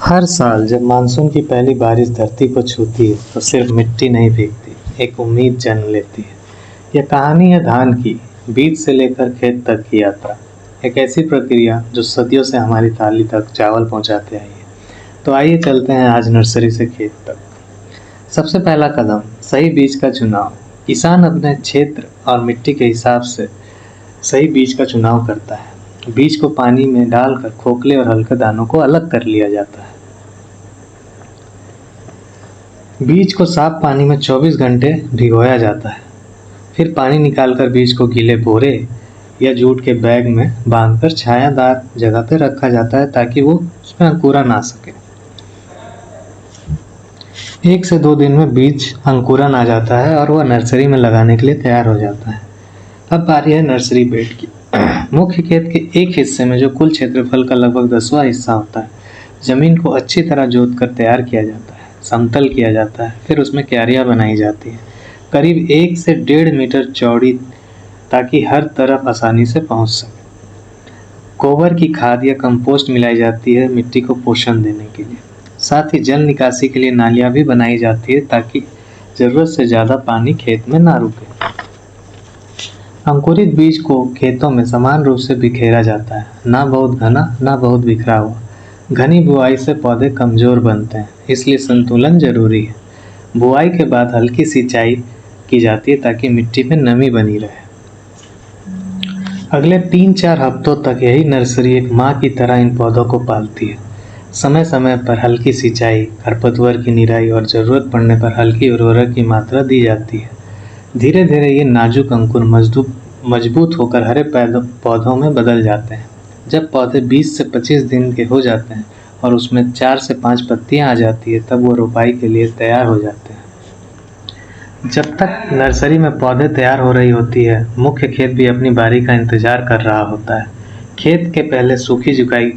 हर साल जब मानसून की पहली बारिश धरती को छूती है तो सिर्फ मिट्टी नहीं भीगती, एक उम्मीद जन्म लेती है। यह कहानी है धान की, बीज से लेकर खेत तक की यात्रा। एक ऐसी प्रक्रिया जो सदियों से हमारी थाली तक चावल पहुंचाते आई है। तो आइए चलते हैं आज नर्सरी से खेत तक। सबसे पहला कदम, सही बीज का चुनाव। किसान अपने क्षेत्र और मिट्टी के हिसाब से सही बीज का चुनाव करता है। बीज को पानी में डालकर खोखले और हल्के दानों को अलग कर लिया जाता है। बीज को साफ पानी में 24 घंटे भिगोया जाता है। फिर पानी निकालकर बीज को गीले बोरे या जूट के बैग में बांधकर छायादार जगह पर रखा जाता है ताकि वो उसमें अंकुरन आ सके। 1 से 2 दिन में बीज अंकुरन आ जाता है और वह नर्सरी में लगाने के लिए तैयार हो जाता है। अब बारी है नर्सरी बेड की। मुख्य खेत के एक हिस्से में जो कुल क्षेत्रफल का लगभग 10वां हिस्सा होता है, जमीन को अच्छी तरह जोतकर तैयार किया जाता है, समतल किया जाता है। फिर उसमें क्यारियां बनाई जाती है, करीब 1 से 1.5 मीटर चौड़ी, ताकि हर तरफ आसानी से पहुंच सके। गोबर की खाद या कंपोस्ट मिलाई जाती है मिट्टी को पोषण देने के लिए। साथ ही जल निकासी के लिए नालियां भी बनाई जाती है ताकि जरूरत से ज़्यादा पानी खेत में ना रुके। अंकुरित बीज को खेतों में समान रूप से बिखेरा जाता है, ना बहुत घना ना बहुत बिखरा हुआ। घनी बुआई से पौधे कमज़ोर बनते हैं, इसलिए संतुलन जरूरी है। बुआई के बाद हल्की सिंचाई की जाती है ताकि मिट्टी में नमी बनी रहे। अगले 3-4 हफ्तों तक यही नर्सरी एक माँ की तरह इन पौधों को पालती है। समय समय पर हल्की सिंचाई, खरपतवार की निराई और ज़रूरत पड़ने पर हल्की उर्वरक की मात्रा दी जाती है। धीरे धीरे ये नाजुक अंकुर मजबूत होकर हरे पौधों में बदल जाते हैं। जब पौधे 20 से 25 दिन के हो जाते हैं और उसमें 4 से 5 पत्तियां आ जाती है, तब वो रोपाई के लिए तैयार हो जाते हैं। जब तक नर्सरी में पौधे तैयार हो रही होती है, मुख्य खेत भी अपनी बारी का इंतजार कर रहा होता है। खेत के पहले सूखी जुताई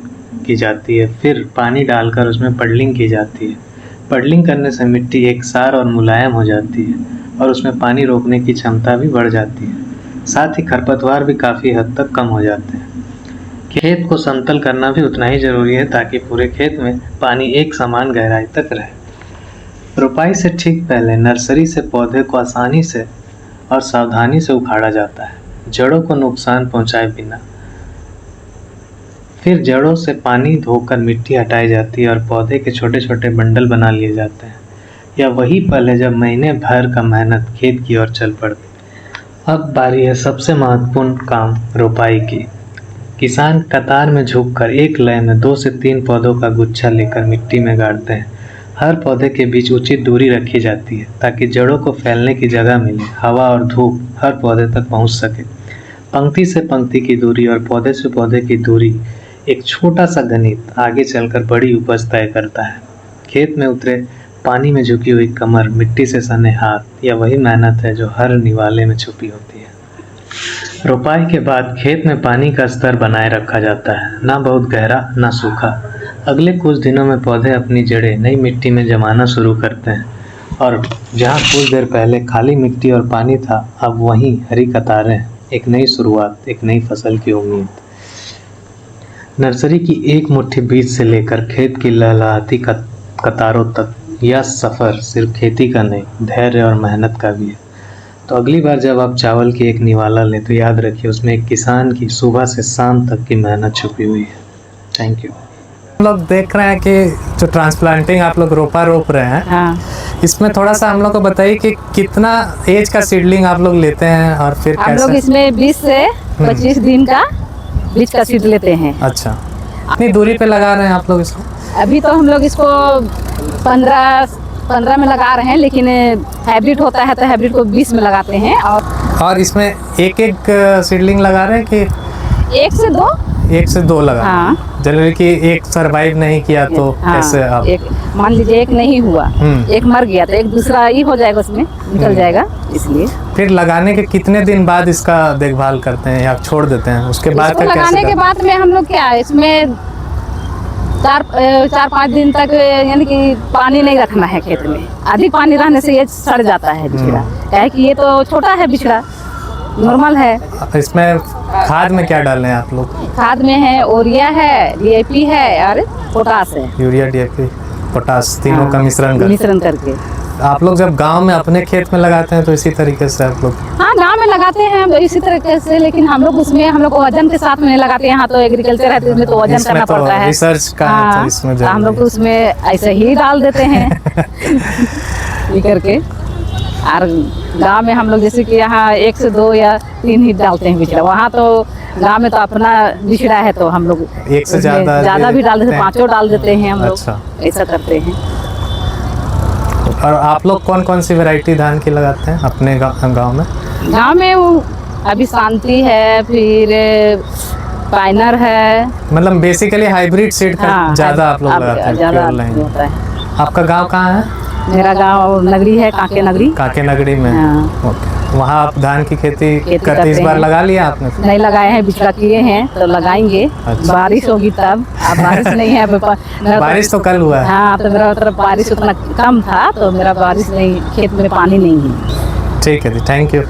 की जाती है, फिर पानी डालकर उसमें पडलिंग की जाती है। पडलिंग करने से मिट्टी एकसार और मुलायम हो जाती है और उसमें पानी रोकने की क्षमता भी बढ़ जाती है। साथ ही खरपतवार भी काफ़ी हद तक कम हो जाते हैं। खेत को समतल करना भी उतना ही जरूरी है ताकि पूरे खेत में पानी एक समान गहराई तक रहे। रोपाई से ठीक पहले नर्सरी से पौधे को आसानी से और सावधानी से उखाड़ा जाता है, जड़ों को नुकसान पहुंचाए बिना। फिर जड़ों से पानी धोकर मिट्टी हटाई जाती है और पौधे के छोटे छोटे बंडल बना लिए जाते हैं। यह वही पल है जब महीने भर का मेहनत खेत की ओर चल पड़ती है। अब बारी है सबसे महत्वपूर्ण काम, रोपाई की। किसान कतार में झुककर एक लय में 2 से 3 पौधों का गुच्छा लेकर मिट्टी में गाड़ते हैं। हर पौधे के बीच उचित दूरी रखी जाती है ताकि जड़ों को फैलने की जगह मिले, हवा और धूप हर पौधे तक पहुंच सके। पंक्ति से पंक्ति की दूरी और पौधे से पौधे की दूरी एक छोटा सा गणित आगे चलकर बड़ी उपज तय करता है। खेत में उतरे पानी में झुकी हुई कमर, मिट्टी से सने हाथ, यह वही मेहनत है जो हर निवाले में छुपी होती है। रोपाई के बाद खेत में पानी का स्तर बनाए रखा जाता है, ना बहुत गहरा ना सूखा। अगले कुछ दिनों में पौधे अपनी जड़ें नई मिट्टी में जमाना शुरू करते हैं और जहाँ कुछ देर पहले खाली मिट्टी और पानी था, अब वहीं हरी कतारें, एक नई शुरुआत, एक नई फसल की उम्मीद। नर्सरी की एक मुट्ठी बीज से लेकर खेत की लहलहाती कतारों तक, यह सफ़र सिर्फ खेती का नहीं, धैर्य और मेहनत का भी है। तो अगली बार जब आप चावल की एक निवाला लें तो याद रखिए उसमें एक किसान की सुबह से शाम तक की मेहनत छुपी हुई है। Thank you. हम लोग देख रहे हैं कि जो ट्रांसप्लांटिंग आप लोग रोप रहे हैं, हाँ। इसमें थोड़ा सा हम लोग को बताइए कि कितना एज का सीडलिंग आप लोग लेते हैं और फिर हम लोग इसमें 20 से 25 दिन का बीज का सीड लेते हैं। अच्छा, कितनी दूरी पे लगा रहे हैं आप लोग इसको? अभी तो हम लोग इसको 15 में लगा रहे हैं, लेकिन हाइब्रिड होता है तो हाइब्रिड को 20 में लगाते हैं। और इसमें एक सीडलिंग लगा रहे हैं कि 1 से 2? 1 से 2 लगा। हाँ। जनरली कि एक सरवाइव नहीं किया तो कैसे आप? एक मान लीजिए एक नहीं हुआ, एक मर गया तो एक दूसरा ही हो जाएगा, उसमें निकल जाएगा, इसलिए। फिर लगाने के कितने दिन बाद इसका देखभाल करते हैं या छोड़ देते हैं? उसके बाद का लगाने के बाद में हम लोग क्या इसमें 4-5 दिन तक यानी कि पानी नहीं रखना है खेत में। अधिक पानी रहने से ये सड़ जाता है बिछड़ा, क्या है कि ये तो छोटा है बिछड़ा, नॉर्मल है। इसमें खाद में क्या डाल रहे हैं आप लोग? खाद में है यूरिया है, DAP है और पोटास है। यूरिया, DAP, पोटास तीनों का मिश्रण करके। आप लोग जब गांव में अपने खेत में लगाते हैं तो इसी तरीके से आप लोग? हाँ, गांव में लगाते हैं इसी तरीके से, लेकिन हम लोग उसमें हम लोग वजन के साथ में लगाते हैं। यहाँ तो एग्रीकल्चर है तो इसमें तो वजन करना पड़ता है, रिसर्च का है, तो इसमें तो हम लोग तो उसमें ऐसे ही डाल देते हैं ये करके। और गांव में हम लोग जैसे कि यहाँ 1 से 2 या 3 ही डालते हैं बिचड़ा। वहाँ तो गांव में तो अपना बिचड़ा है तो हम लोग 1 से ज़्यादा भी डाल देते हैं, 5 डाल देते हैं हम लोग। अच्छा, ऐसा करते हैं। और आप लोग कौन कौन सी वैरायटी धान की लगाते हैं अपने गांव में? गांव में अभी शांति है, फिर पाइनर है। मतलब बेसिकली हाइब्रिड सीड का ज़्यादा आप लोग लगाते हैं? ज़्यादा होता है। आपका गांव कहाँ है? मेरा गांव नगरी है, काके नगरी। काके नगरी में? हाँ। ओके। वहाँ आप धान की खेती करते इस बार हैं। लगा लिया आपने? नहीं लगाए हैं, बिचड़ा किए हैं तो लगाएंगे। अच्छा। बारिश होगी तब। अब बारिश नहीं है। बारिश तो कल हुआ है। हाँ, तो मेरा तरफ बारिश उतना कम था तो मेरा बारिश नहीं, खेत में पानी नहीं है। ठीक है जी, थैंक यू।